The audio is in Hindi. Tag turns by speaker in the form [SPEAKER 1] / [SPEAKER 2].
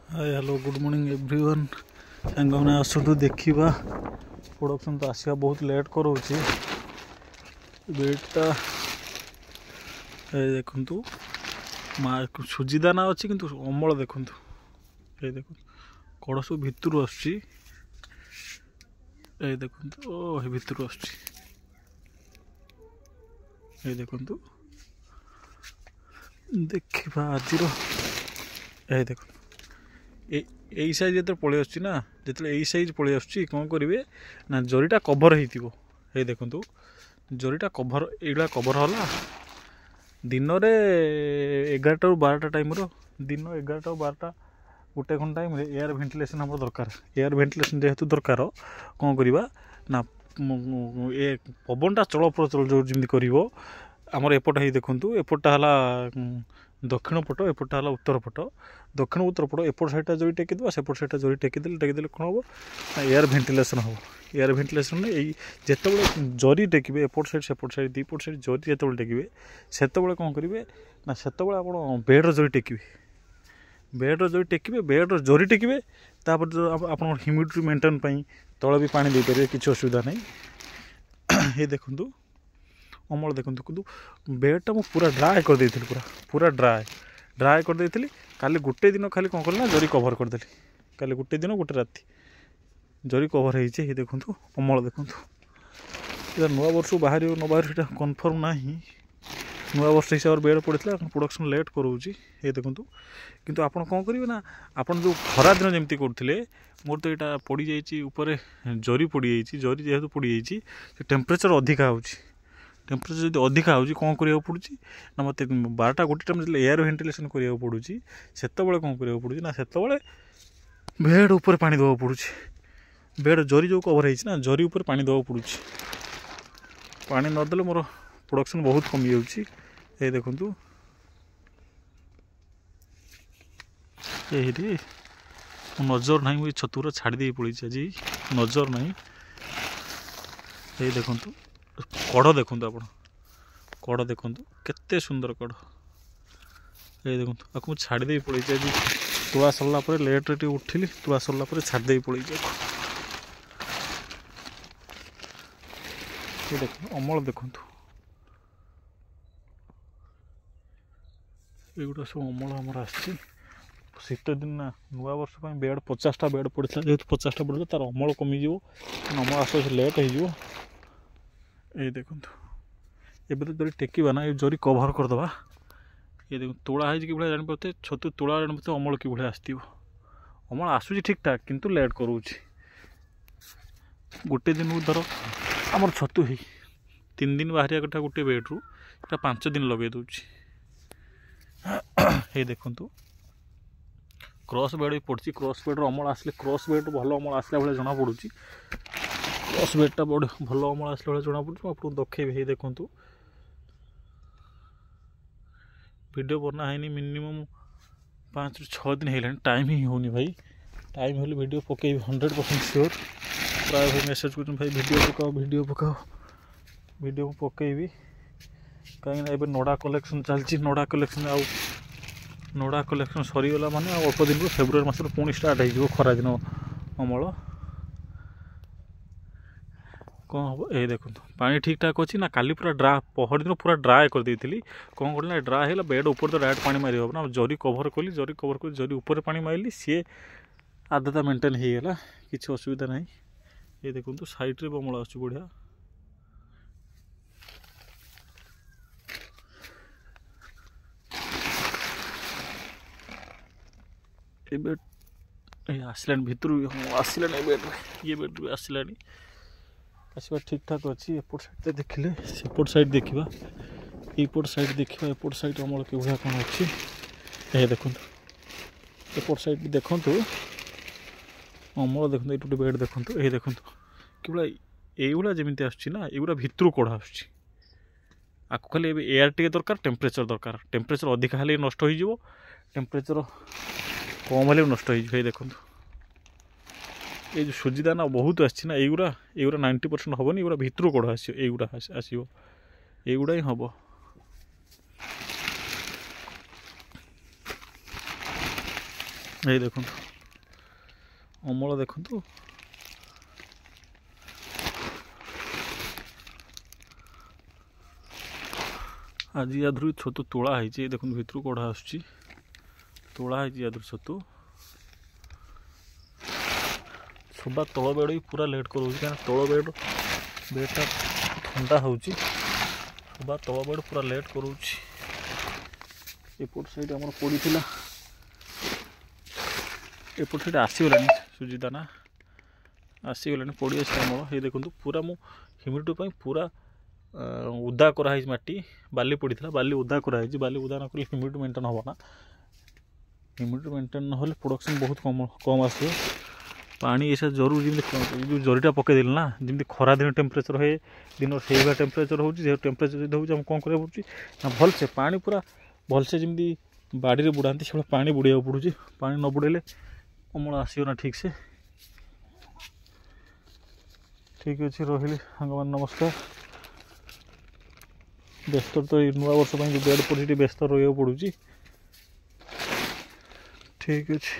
[SPEAKER 1] हाय हेलो गुड मॉर्निंग एवरीवन। सांगने आसतु देखा प्रोडक्शन तो आसवा बहुत लेट करोची बेटा देखु सुजिदाना अच्छी किंतु अमल देखु ये देख कड़ सब भितर आसुची देखु ओ भितर आसुची देखु देखा आज देखो यही साइज जो पलि आसना जो यही साइज पलि आस कौन करेंगे ना जरीटा कभर हो देखु जरीटा कभर ये कभर है दिन में 11टा ରୁ 12ଟା टाइम दिन 11टा ରୁ 12टा गोटे खंड टाइम एयर भेन्टिलेसन हम दरकार एयर भेन्टिलेसन जेहेतु दरकार कौन करवा ना ए पवनटा चल प्रचल जो जमी कर आमर एपट है देखु एपटा है दक्षिण पट एपटा है उत्तर पट दक्षिण उत्तर पट एपट साइडटा जरी टेकीद सेपट साइडटा जरी टेकीदे कौन हम एयर भेन्टिलेसन हम एयर भेन्टिलेसन जिते जरी टेकिए एपट साइड सेपट साइड दीपट साइड जरी जो टेकिए से कौन करेंगे ना से आप बेड्र जरी टेकिए बेड्र जरी टेकिए बेड्र जरी टेकिए तापर जो आप ह्यूमिडिटी मेंटेन तले भी पानी दे पारे किसी असुविधा नहीं ये देखु अमल देखु कि बेडटा मुझे पूरा ड्राए कर देती पूरा ड्राए कर देती काली गोटे दिन खाली कौन कल जरी कभर करदेली काली गोटे दिन गोटे राति जरी कभर हो देखु अमल देखु नुआ वर्ष बाहर न बाहर से कन्फर्म ना नुआ वर्ष हिसाब से बेड पड़ता प्रोडक्शन लेट करोची ये देखु किंतु आप कौन करेंगे ना आप जो खरा दिन जमी करते मोर तो यहाँ पड़ जापर जरी पड़ जरी जेहेतु पड़ जाए टेम्परेचर अधिका हो टेम्परेचर जो अधिका हो कौन करा पड़ी ना मत 12टा गोटे टाइम जो एयर भेन्टिलेसन करा पड़ी से कौन करा पड़ी ना से बेड उपर पानी देवा पड़ी बेड जरी जो कवर है जरी उपर पानी देवा पड़ी पानी नदेले मोर प्रोडक्शन बहुत कमी जाऊँगी देखु ये नजर ना मुझे छतुरा छाड़ी दे पड़ी आज नजर ना ये देखु कड़ देखु आप कड़ देखु केते सुंदर कड़ ये देखु आपको छाड़ी दे पड़ी आज तुला सरला लेट रे उठिली तुला सरला छाड़ी पड़ी ये देखो अमल देखु एगुड़ा सब अमल आमर शीत दिन ना नुआ वर्ष बेड 50टा बेड पड़ता जेहतु 50टा बेड तार अमल कमिज अमल आस लेट हो ये देखु एबे तो जरी टेकिबा ना ये जरी कभर करदे ये देखो तोड़ा है कि जापारे छतु तोड़ा जानते अमल कि आसो अमल आसूँ ठीक ठाक किंतु लेट करोची गोटे दिन धर आमर छतु है 3 दिन बाहर कथा गोटे बेड्रु 5 दिन लगे दूची ये देखु क्रॉस बेड भी पड़ी क्रॉस बेड अमल आसले क्रॉस बेड भल अमल आसला भाई जना पड़ी क्रॉस बेडटा बड़ भल अमल आसला भाई जना पड़ी आपको देखेबी ये देखु वीडियो बना है मिनिमम 5 ରୁ 6 दिन है टाइम ही होनी भाई टाइम हेल्ले वीडियो पकई 100% श्योर प्राय भाई मेसेज कर भाई वीडियो पकाओ वीडियो पकईबी कहीं नड़ा कलेक्शन चलती नड़ा कलेक्शन आउ नड़ा कलेक्शन सरीगला माने अल्प दिन फेब्रुआरी मास पुणी स्टार्ट हो खरा दिन अमल कौन हम ये देखो पानी ठीक ठाक अच्छी ना काली पूरा ड्रा पहर दिन पूरा ड्राए कर देती कौन कर ड्राए है बेड ऊपर तो डायरेक्ट पानी मारी ना जरी कभर कली जरी ऊपर पानी मारिली सी आर्द्रता मेंटेन होगा किसी असुविधा ना ये देखो साइड रे अमल आस बढ़िया ये बेड आसला भितर आसला बेड ये बेड भी आसला आसवा ठीक ठाक अच्छी एपट साइड देखिले सेपट साइड देखा एपट साइड देखा एपट साइड अमल कि कौन अच्छी ये देखु एपट साइड देखु अमल देखते ये बेड देखु ये देखु कि ये जमी आसना ये भितर कड़ा आपको खाली एयर टे दरकार टेम्परेचर अधिका हेल्ले नष्ट हो टेम्परेचर कम हेल्ले नष्ट हो देखु ये जो सुजिदाना बहुत आसना युरा 90% हेनी युरा भितर कड़ा आसगुड़ा आसो युड़ा ही हम এই ଦେଖନ୍ତୁ ଅମଳ ଦେଖନ୍ତୁ। ଆଜି ୟାଦେହରୁ ଛତୁ ତୋଳା ହେଇଛି, ଏ ଦେଖନ୍ତୁ ଭିତରୁ କଢ଼ା ଆସୁଛି, ତୋଳା ହେଇଛି ୟାଦେହରୁ ଛତୁ। ସବା ତଳ ବେଡ଼ ବି ପୁରା ଲେଟ୍ କରାଉଛି, କାହିଁକିନା ତଳ ବେଡ଼ଟା ଥଣ୍ଡା ହେଉଛି, ସବା ତଳ ବେଡ଼ ପୁରା ଲେଟ୍ କରାଉଛି। ଏପଟ ସାଇଡ଼ ଆମର ପଡ଼ିଥିଲା, ଏପଟ ସାଇଡ଼ ଆସିଗଲାଣି ସୁଜି ଦାନା, ଆସିଗଲାଣି ପଡ଼ି ଆସିଲା ଅମଳ। ଏଇ ଦେଖନ୍ତୁ ପୁରା ମୁଁ ହ୍ୟୁମିଡ଼ିଟି ପାଇଁ ପୁରା ଉଦା କରାହେଇଛି, ମାଟି ବାଲି ପଡ଼ିଥିଲା, ବାଲି ଉଦା କରାହେଇଛି। ବାଲି ଉଦା ନ କଲେ ହ୍ୟୁମିଡ଼ିଟି ମେଣ୍ଟେନ୍ ହେବ ନା, ହ୍ୟୁମିଡ଼ିଟି ମେଣ୍ଟେନ୍ ନହେଲେ ପ୍ରଡ଼କ୍ସନ୍ ବହୁତ କମ୍ ଆସିବ। ପାଣି ଏସା ଜରୁରୀ, ଯେମିତି ଯେଉଁ ଜରିଟା ପକାଇଦେଲି ନା, ଯେମିତି ଖରାଦିନ ଟେମ୍ପରେଚର୍ ହୁଏ, ଦିନର ସେଇଭଳିଆ ଟେମ୍ପରେଚର୍ ହେଉଛି। ଯେ ଟେମ୍ପରେଚର୍ ଯଦି ହେଉଛି ଆମକୁ କ'ଣ କରିବାକୁ ପଡ଼ୁଛି ନା, ଭଲସେ ପାଣି ପୁରା ଭଲସେ ଯେମିତି ବାଡ଼ିରେ ବୁଡ଼ାନ୍ତି ସେଭଳିଆ ପାଣି ବୁଡ଼େଇବାକୁ ପଡ଼ୁଛି। ପାଣି ନ ବୁଡ଼େଇଲେ ଅମଳ ଆସିବ ନା ଠିକ୍ସେ। ଠିକ୍ ଅଛି, ରହିଲି ସାଙ୍ଗମାନେ, ନମସ୍କାର। ବ୍ୟସ୍ତ ତ ଏଇ ନୂଆ ବର୍ଷ ପାଇଁ ଯେଉଁ ବେଡ଼ ପଡ଼ିଛି ଟିକେ ବ୍ୟସ୍ତ ରହିବାକୁ ପଡ଼ୁଛି। ଠିକ୍ ଅଛି।